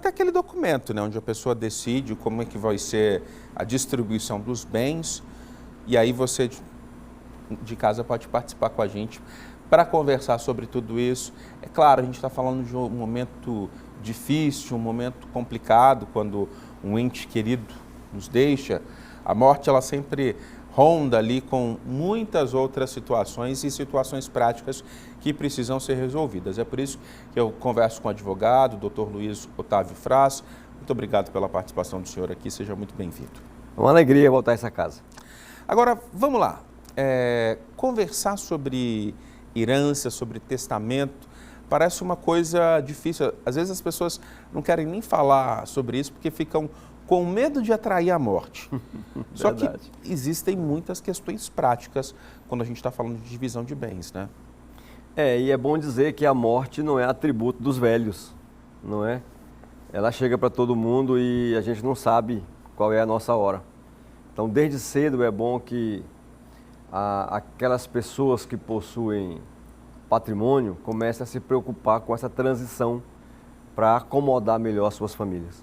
até aquele documento, né, onde a pessoa decide como é que vai ser a distribuição dos bens, e aí você de casa pode participar com a gente para conversar sobre tudo isso. É claro, a gente está falando de um momento difícil, um momento complicado, quando um ente querido nos deixa. A morte, ela sempre ronda ali com muitas outras situações e situações práticas que precisam ser resolvidas. É por isso que eu converso com o advogado, o Dr. Luiz Otávio Fraz. Muito obrigado pela participação do senhor aqui, seja muito bem-vindo. Uma alegria voltar a essa casa. Agora, vamos lá, conversar sobre herança, sobre testamento, parece uma coisa difícil. Às vezes as pessoas não querem nem falar sobre isso porque ficam com medo de atrair a morte. Só que existem muitas questões práticas quando a gente está falando de divisão de bens, né? E é bom dizer que a morte não é atributo dos velhos, não é? Ela chega para todo mundo e a gente não sabe qual é a nossa hora. Então, desde cedo é bom que aquelas pessoas que possuem patrimônio comecem a se preocupar com essa transição para acomodar melhor as suas famílias.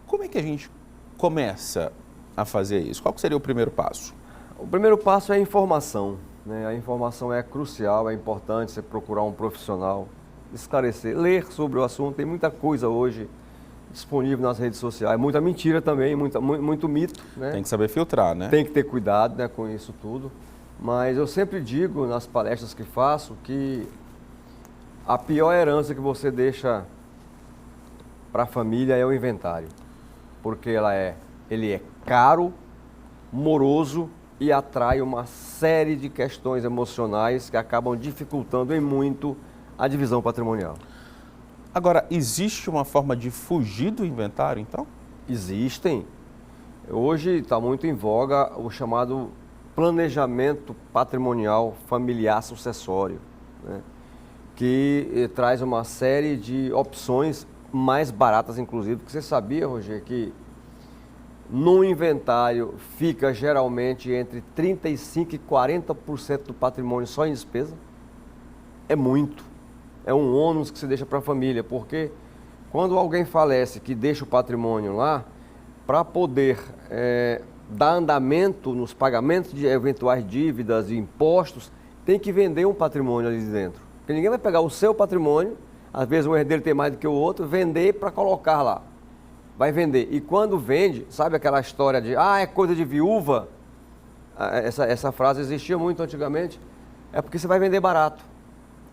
Como é que a gente começa a fazer isso? Qual seria o primeiro passo? O primeiro passo é a informação, né? A informação é crucial, é importante você procurar um profissional, esclarecer, ler sobre o assunto. Tem muita coisa hoje disponível nas redes sociais, muita mentira também, muito mito, né? Tem que saber filtrar, né? Tem que ter cuidado, né, com isso tudo. Mas eu sempre digo nas palestras que faço que a pior herança que você deixa para a família é o inventário. Porque ele é caro, moroso e atrai uma série de questões emocionais que acabam dificultando em muito a divisão patrimonial. Agora, existe uma forma de fugir do inventário, então? Existem. Hoje está muito em voga o chamado planejamento patrimonial familiar sucessório, né? Que traz uma série de opções mais baratas, inclusive, porque você sabia, Roger, que no inventário fica geralmente entre 35% e 40% do patrimônio só em despesa? É muito. É um ônus que se deixa para a família, porque quando alguém falece que deixa o patrimônio lá, para poder dar andamento nos pagamentos de eventuais dívidas e impostos, tem que vender um patrimônio ali dentro. Porque ninguém vai pegar o seu patrimônio, às vezes um herdeiro tem mais do que o outro, vender para colocar lá. Vai vender. E quando vende, sabe aquela história de, é coisa de viúva? Essa frase existia muito antigamente. É porque você vai vender barato.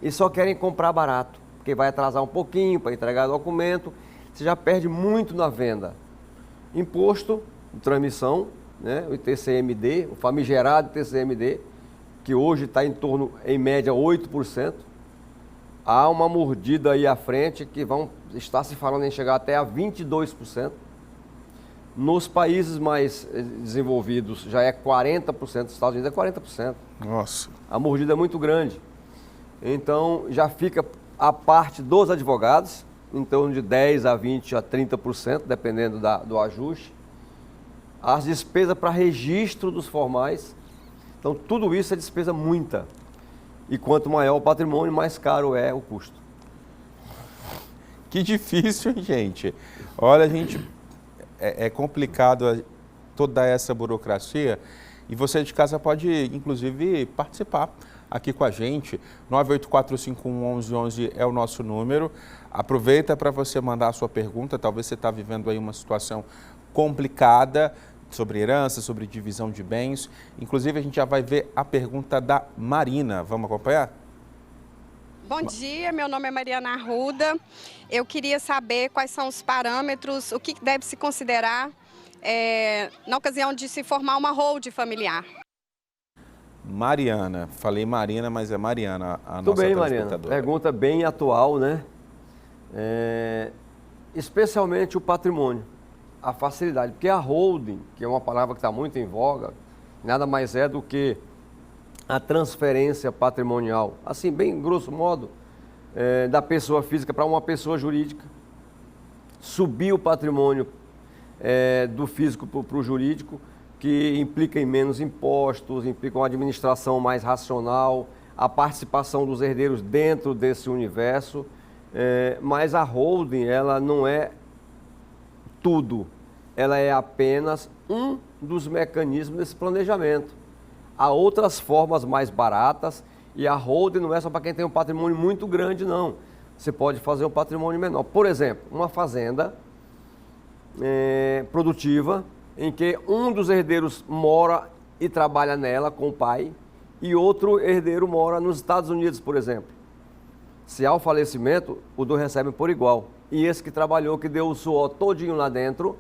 E só querem comprar barato, porque vai atrasar um pouquinho para entregar documento. Você já perde muito na venda. Imposto de transmissão, né? O ITCMD, o famigerado ITCMD, que hoje está em torno, em média, 8%. Há uma mordida aí à frente que está se falando em chegar até a 22%. Nos países mais desenvolvidos já é 40%, nos Estados Unidos é 40%. Nossa. A mordida é muito grande. Então, já fica a parte dos advogados, em torno de 10% a 20% a 30%, dependendo do ajuste. As despesas para registro dos formais. Então, tudo isso é despesa muita. E quanto maior o patrimônio, mais caro é o custo. Que difícil, hein, gente? Olha, gente, é complicado toda essa burocracia. E você de casa pode, inclusive, participar aqui com a gente. 984511111 é o nosso número. Aproveita para você mandar a sua pergunta. Talvez você está vivendo aí uma situação complicada sobre herança, sobre divisão de bens. Inclusive, a gente já vai ver a pergunta da Marina. Vamos acompanhar? Bom dia, meu nome é Mariana Arruda. Eu queria saber quais são os parâmetros, o que deve se considerar na ocasião de se formar uma holding familiar. Mariana, falei Marina, mas é Mariana, a Tudo nossa bem, Mariana. telespectadora. Pergunta bem atual, né? Especialmente o patrimônio, a facilidade. Porque a holding, que é uma palavra que está muito em voga, nada mais é do que a transferência patrimonial, assim, bem grosso modo, da pessoa física para uma pessoa jurídica, subir o patrimônio do físico para o jurídico, que implica em menos impostos, implica uma administração mais racional, a participação dos herdeiros dentro desse universo, mas a holding, ela não é tudo, ela é apenas um dos mecanismos desse planejamento. Há outras formas mais baratas e a holding não é só para quem tem um patrimônio muito grande, não. Você pode fazer um patrimônio menor. Por exemplo, uma fazenda produtiva em que um dos herdeiros mora e trabalha nela com o pai e outro herdeiro mora nos Estados Unidos, por exemplo. Se há o falecimento, os dois recebem por igual. E esse que trabalhou, que deu o suor todinho lá dentro,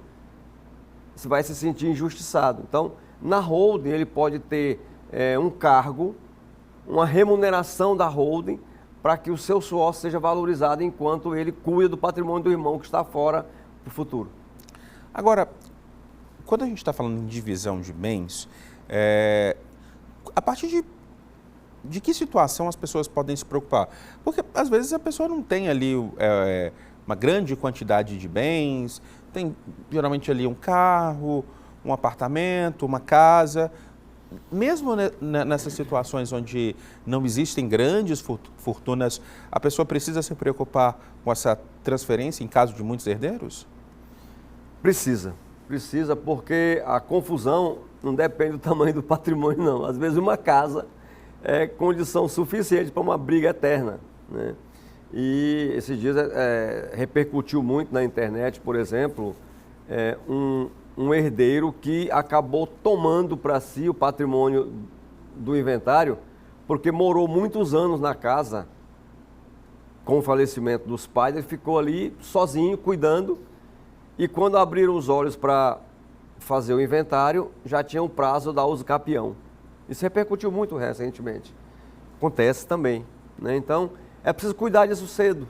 você vai se sentir injustiçado. Então, na holding, ele pode ter um cargo, uma remuneração da holding, para que o seu suor seja valorizado enquanto ele cuida do patrimônio do irmão que está fora para o futuro. Agora, quando a gente está falando em divisão de bens, a partir de que situação as pessoas podem se preocupar? Porque, às vezes, a pessoa não tem ali uma grande quantidade de bens, tem geralmente ali um carro, um apartamento, uma casa. Mesmo nessas situações onde não existem grandes fortunas, a pessoa precisa se preocupar com essa transferência em caso de muitos herdeiros? Precisa porque a confusão não depende do tamanho do patrimônio, não. Às vezes uma casa é condição suficiente para uma briga eterna, né? E esses dias repercutiu muito na internet, por exemplo, um herdeiro que acabou tomando para si o patrimônio do inventário porque morou muitos anos na casa. Com o falecimento dos pais, ele ficou ali sozinho, cuidando, e quando abriram os olhos para fazer o inventário, já tinha um prazo da uso capião. Isso repercutiu muito recentemente. Acontece também, né? Então, é preciso cuidar disso cedo.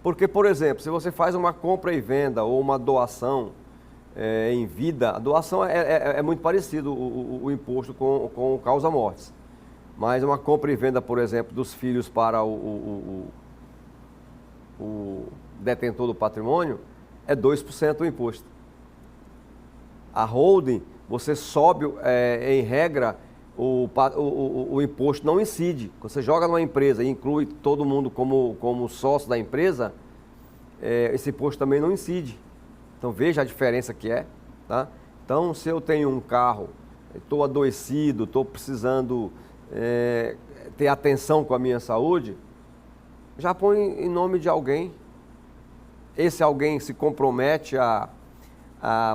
Porque, por exemplo, se você faz uma compra e venda ou uma doação em vida, a doação é muito parecido o imposto com o causa-mortes. Mas uma compra e venda, por exemplo, dos filhos para o detentor do patrimônio, é 2% o imposto. A holding, você sobe, em regra, o imposto não incide. Quando você joga numa empresa e inclui todo mundo como sócio da empresa, esse imposto também não incide. Então veja a diferença que é, tá? Então, se eu tenho um carro, estou adoecido, estou precisando ter atenção com a minha saúde, já põe em nome de alguém. Esse alguém se compromete a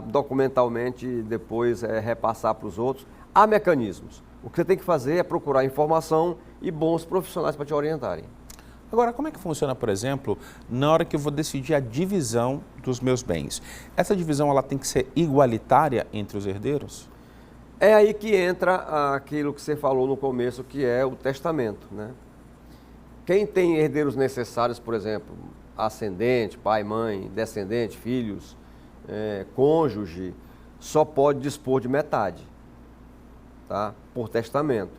documentalmente depois repassar para os outros. Há mecanismos. O que você tem que fazer é procurar informação e bons profissionais para te orientarem. Agora, como é que funciona, por exemplo, na hora que eu vou decidir a divisão dos meus bens? Essa divisão ela tem que ser igualitária entre os herdeiros? É aí que entra aquilo que você falou no começo, que é o testamento, né? Quem tem herdeiros necessários, por exemplo, ascendente, pai, mãe, descendente, filhos, cônjuge, só pode dispor de metade, tá? Por testamento.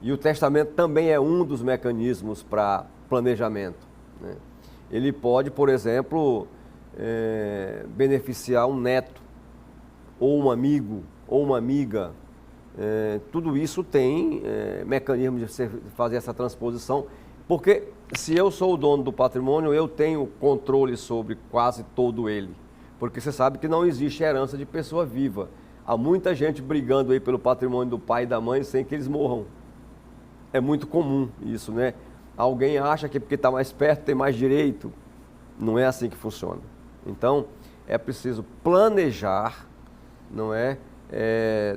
E o testamento também é um dos mecanismos para planejamento, né? Ele pode, por exemplo, beneficiar um neto, ou um amigo, ou uma amiga. Tudo isso tem mecanismo de fazer essa transposição, porque se eu sou o dono do patrimônio, eu tenho controle sobre quase todo ele. Porque você sabe que não existe herança de pessoa viva. Há muita gente brigando aí pelo patrimônio do pai e da mãe sem que eles morram. É muito comum isso, né? Alguém acha que porque está mais perto tem mais direito. Não é assim que funciona. Então, é preciso planejar, não é?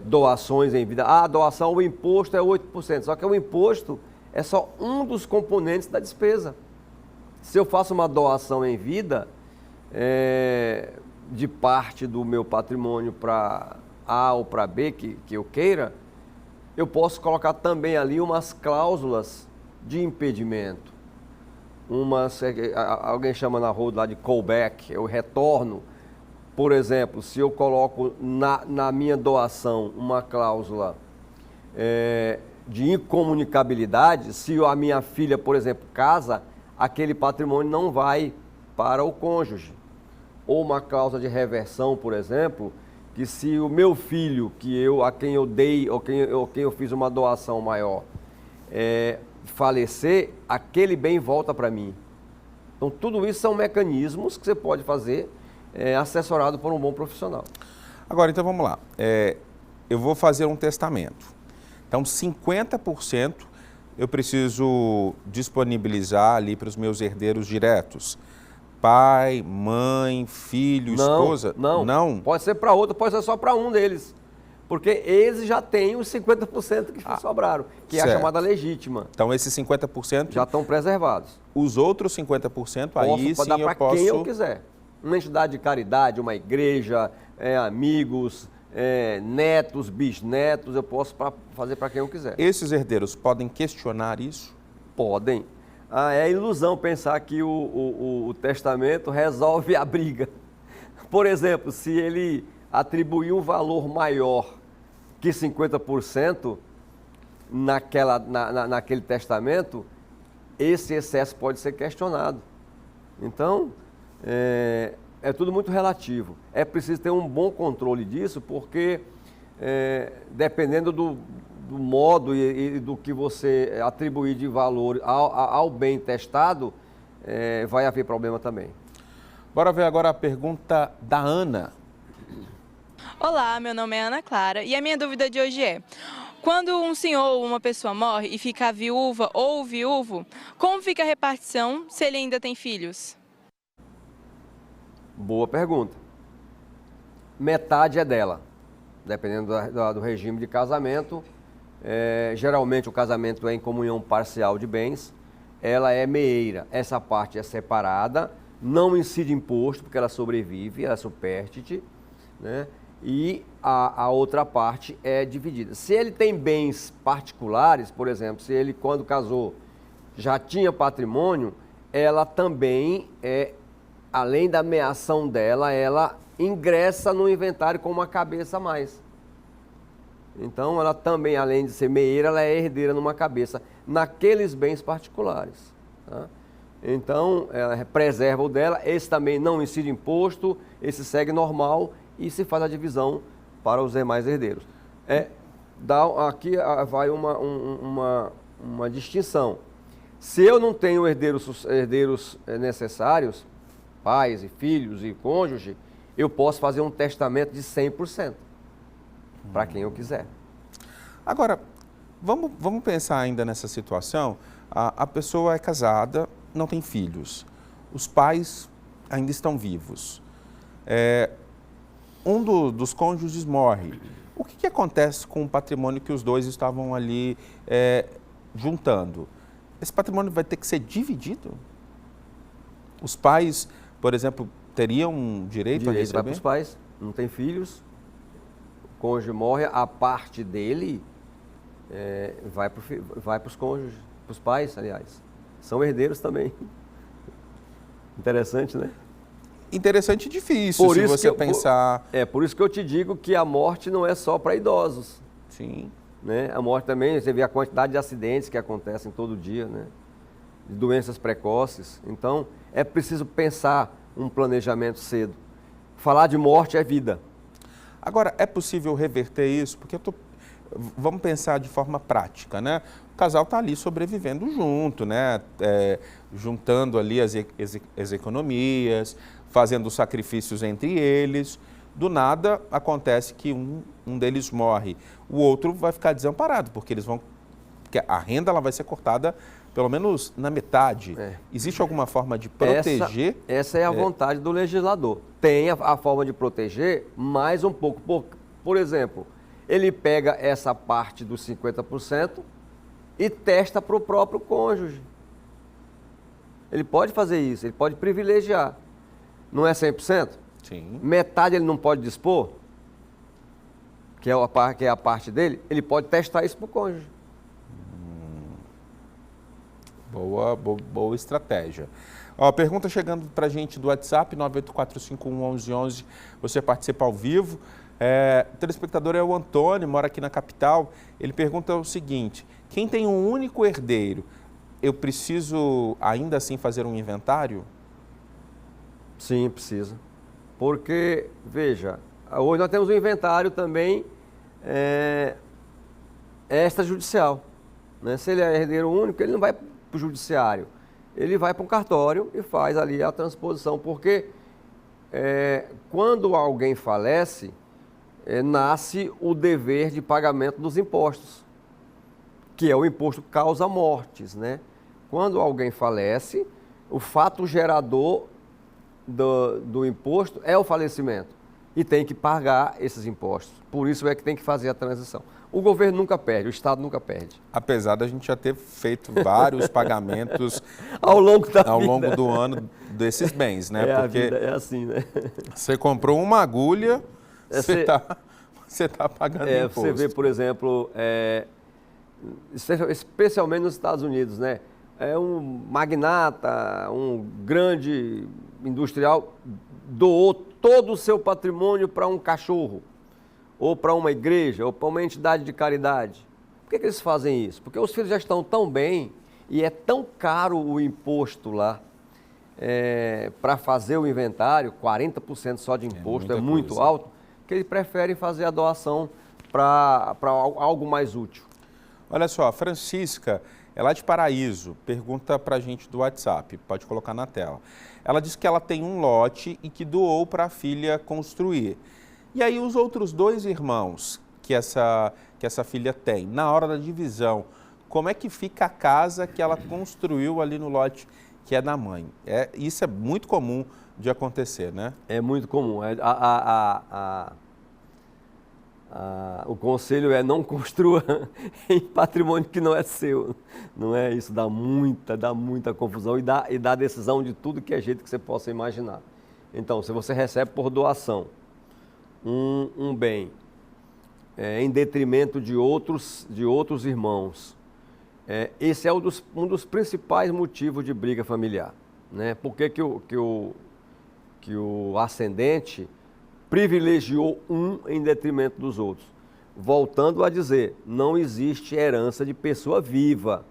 Doações em vida. A doação, o imposto é 8%. Só que o imposto é só um dos componentes da despesa. Se eu faço uma doação em vida, de parte do meu patrimônio para A ou para B, que eu queira, eu posso colocar também ali umas cláusulas de impedimento. Alguém chama na holding lá de callback, eu retorno. Por exemplo, se eu coloco na minha doação uma cláusula de incomunicabilidade, se a minha filha, por exemplo, casa, aquele patrimônio não vai para o cônjuge. Ou uma cláusula de reversão, por exemplo, que se o meu filho, a quem eu dei, ou quem eu fiz uma doação maior, falecer, aquele bem volta para mim. Então, tudo isso são mecanismos que você pode fazer assessorado por um bom profissional. Agora, então vamos lá. Eu vou fazer um testamento. Então, 50% eu preciso disponibilizar ali para os meus herdeiros diretos. Pai, mãe, filho, esposa? Não. Pode ser para outro, pode ser só para um deles. Porque eles já têm os 50% que sobraram, que é a chamada legítima. Então, esses 50% já estão preservados. Os outros 50% aí sim eu posso... quem eu quiser. Uma entidade de caridade, uma igreja, amigos, netos, bisnetos, eu posso fazer para quem eu quiser. Esses herdeiros podem questionar isso? Podem. É ilusão pensar que o testamento resolve a briga. Por exemplo, se ele atribuir um valor maior que 50% naquele testamento, esse excesso pode ser questionado. Então, é tudo muito relativo. É preciso ter um bom controle disso, porque dependendo do modo e do que você atribuir de valor ao bem testado, vai haver problema também. Bora ver agora a pergunta da Ana. Olá, meu nome é Ana Clara e a minha dúvida de hoje é: quando um senhor ou uma pessoa morre e fica viúva ou viúvo, como fica a repartição se ele ainda tem filhos? Boa pergunta. Metade é dela, dependendo do regime de casamento. Geralmente o casamento é em comunhão parcial de bens, ela é meeira, essa parte é separada, não incide imposto porque ela sobrevive, ela é supérstite, né? E a outra parte é dividida. Se ele tem bens particulares, por exemplo, se ele quando casou já tinha patrimônio, ela também além da meação dela, ela ingressa no inventário com uma cabeça a mais. Então, ela também, além de ser meeira, ela é herdeira numa cabeça, naqueles bens particulares. Tá? Então, ela preserva o dela, esse também não incide imposto, esse segue normal e se faz a divisão para os demais herdeiros. Aqui vai uma distinção. Se eu não tenho herdeiros necessários, pais e filhos e cônjuge, eu posso fazer um testamento de 100%, para quem eu quiser. Agora, vamos pensar ainda nessa situação. A pessoa é casada, não tem filhos. Os pais ainda estão vivos. Dos cônjuges morre. O que acontece com o patrimônio que os dois estavam ali juntando? Esse patrimônio vai ter que ser dividido? Os pais, por exemplo, teriam direito a receber? Vai para os pais, não tem filhos, o cônjuge morre, a parte dele vai para os cônjuges, para os pais, aliás. São herdeiros também. Interessante, né? Interessante e difícil, se você pensar... Por isso que eu te digo que a morte não é só para idosos. Sim. Né? A morte também, você vê a quantidade de acidentes que acontecem todo dia, né? De doenças precoces. Então, é preciso pensar um planejamento cedo. Falar de morte é vida. Agora, é possível reverter isso? Porque vamos pensar de forma prática, né? O casal está ali sobrevivendo junto, né? Juntando ali as economias, fazendo sacrifícios entre eles. Do nada, acontece que um deles morre. O outro vai ficar desamparado, porque a renda ela vai ser cortada pelo menos na metade. Existe alguma forma de proteger? Essa é a vontade do legislador. Tem a forma de proteger mais um pouco. Por exemplo, ele pega essa parte dos 50% e testa para o próprio cônjuge. Ele pode fazer isso, ele pode privilegiar. Não é 100%? Sim. Metade ele não pode dispor, que é a parte dele, ele pode testar isso para o cônjuge. Boa estratégia. Pergunta chegando para a gente do WhatsApp, 984511111, você participa ao vivo. O telespectador é o Antônio, mora aqui na capital. Ele pergunta o seguinte: quem tem um único herdeiro, eu preciso ainda assim fazer um inventário? Sim, precisa. Porque, veja, hoje nós temos um inventário também extrajudicial. Né? Se ele é herdeiro único, ele não vai para o judiciário. Ele vai para um cartório e faz ali a transposição, porque quando alguém falece, nasce o dever de pagamento dos impostos, que é o imposto causa-mortes, né? Quando alguém falece, o fato gerador do imposto é o falecimento e tem que pagar esses impostos. Por isso é que tem que fazer a transição. O governo nunca perde, o Estado nunca perde. Apesar da gente já ter feito vários pagamentos ao longo do ano desses bens, né? Porque a vida é assim, né? Você comprou uma agulha, você tá pagando imposto. Você vê, por exemplo, especialmente nos Estados Unidos, né? Um magnata, um grande industrial doou todo o seu patrimônio para um cachorro, ou para uma igreja, ou para uma entidade de caridade. Por que eles fazem isso? Porque os filhos já estão tão bem e é tão caro o imposto lá para fazer o inventário, 40% só de imposto, é muito alto, que eles preferem fazer a doação para algo mais útil. Olha só, a Francisca, é lá de Paraíso, pergunta para a gente do WhatsApp, pode colocar na tela. Ela diz que ela tem um lote e que doou para a filha construir. E aí os outros 2 irmãos que essa filha tem, na hora da divisão, como é que fica a casa que ela construiu ali no lote que é da mãe? Isso é muito comum de acontecer, né? É muito comum. O conselho é não construa em patrimônio que não é seu. Não é isso, dá muita confusão e dá decisão de tudo que é jeito que você possa imaginar. Então, se você recebe por doação um bem em detrimento de outros irmãos, esse é um dos principais motivos de briga familiar, né? Por que o ascendente privilegiou um em detrimento dos outros? Voltando a dizer, não existe herança de pessoa viva.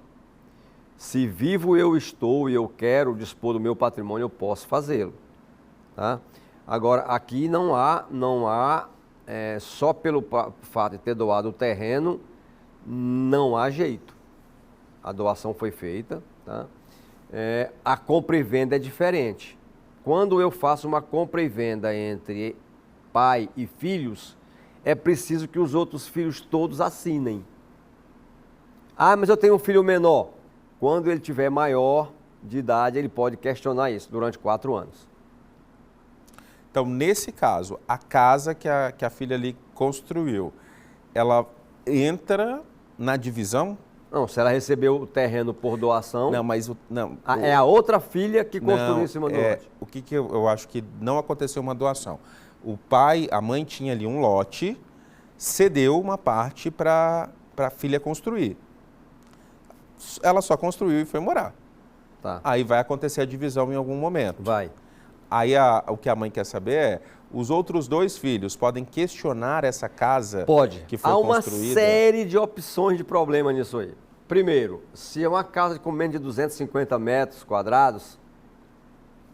Se vivo eu estou e eu quero dispor do meu patrimônio, eu posso fazê-lo, tá? Agora, aqui não há só pelo fato de ter doado o terreno, não há jeito. A doação foi feita, tá? A compra e venda é diferente. Quando eu faço uma compra e venda entre pai e filhos, é preciso que os outros filhos todos assinem. Ah, mas eu tenho um filho menor. Quando ele tiver maior de idade, ele pode questionar isso durante 4 anos. Então, nesse caso, a casa que a filha ali construiu, ela entra na divisão? Não, se ela recebeu o terreno por doação... Não, mas... é a outra filha que construiu em cima do lote. O que eu acho que não aconteceu uma doação? A mãe tinha ali um lote, cedeu uma parte para a filha construir. Ela só construiu e foi morar. Tá. Aí vai acontecer a divisão em algum momento. Vai. Aí o que a mãe quer saber é, os outros 2 filhos podem questionar essa casa que foi construída? Há uma série de opções de problema nisso aí. Primeiro, se é uma casa com menos de 250 metros quadrados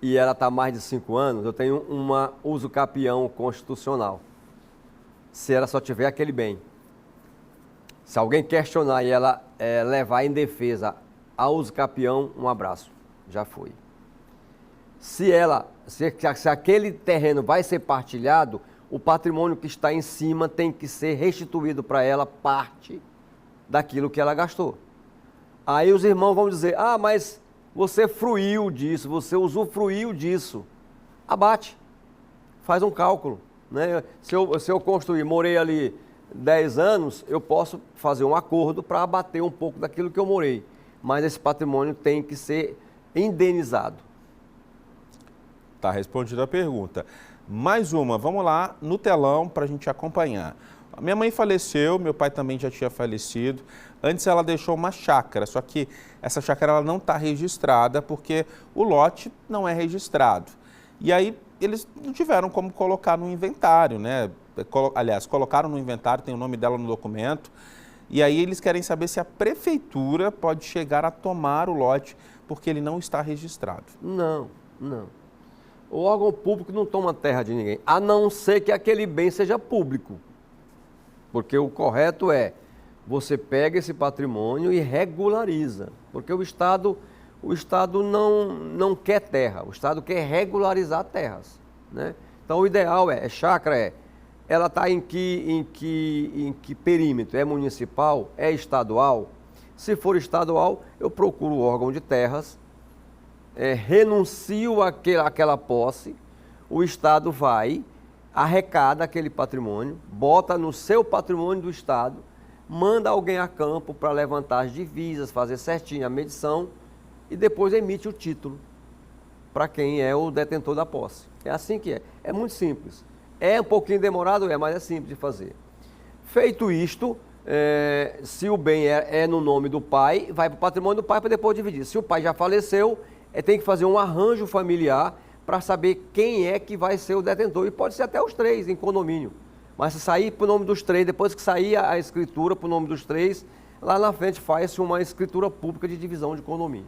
e ela está mais de 5 anos, eu tenho uma uso capião constitucional. Se ela só tiver aquele bem. Se alguém questionar e ela levar em defesa a uso capião, um abraço, já foi. Se aquele terreno vai ser partilhado, o patrimônio que está em cima tem que ser restituído para ela parte daquilo que ela gastou. Aí os irmãos vão dizer, mas você fruiu disso, você usufruiu disso. Abate, faz um cálculo, né? Se eu construir, morei ali 10 anos, eu posso fazer um acordo para abater um pouco daquilo que eu morei. Mas esse patrimônio tem que ser indenizado. Está respondida a pergunta. Mais uma, vamos lá no telão para a gente acompanhar. Minha mãe faleceu, meu pai também já tinha falecido. Antes ela deixou uma chácara, só que essa chácara ela não está registrada porque o lote não é registrado. E aí eles não tiveram como colocar no inventário, né? Aliás, colocaram no inventário, tem o nome dela no documento. E aí eles querem saber se a prefeitura pode chegar a tomar o lote porque ele não está registrado. Não. O órgão público não toma terra de ninguém, a não ser que aquele bem seja público. Porque o correto é, você pega esse patrimônio e regulariza. Porque o Estado não quer terra, o Estado quer regularizar terras. né? Então, o ideal chácara ela está em que perímetro? É municipal? É estadual? Se for estadual, eu procuro o órgão de terras, renuncio àquela posse, o Estado vai, arrecada aquele patrimônio, bota no seu patrimônio do Estado, manda alguém a campo para levantar as divisas, fazer certinho a medição e depois emite o título para quem é o detentor da posse. É assim que é. É muito simples. É um pouquinho demorado, mas é simples de fazer. Feito isto, se o bem é no nome do pai, vai para o patrimônio do pai para depois dividir. Se o pai já faleceu, tem que fazer um arranjo familiar para saber quem é que vai ser o detentor. E pode ser até os 3 em condomínio. Mas se sair para o nome dos 3, depois que sair a escritura para o nome dos 3, lá na frente faz-se uma escritura pública de divisão de condomínio.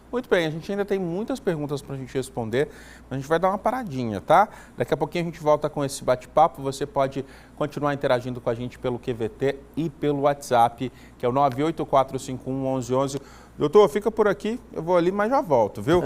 Muito bem, a gente ainda tem muitas perguntas para a gente responder, mas a gente vai dar uma paradinha, tá? Daqui a pouquinho a gente volta com esse bate-papo, você pode continuar interagindo com a gente pelo QVT e pelo WhatsApp, que é o 984511111. Doutor, fica por aqui, eu vou ali, mas já volto, viu?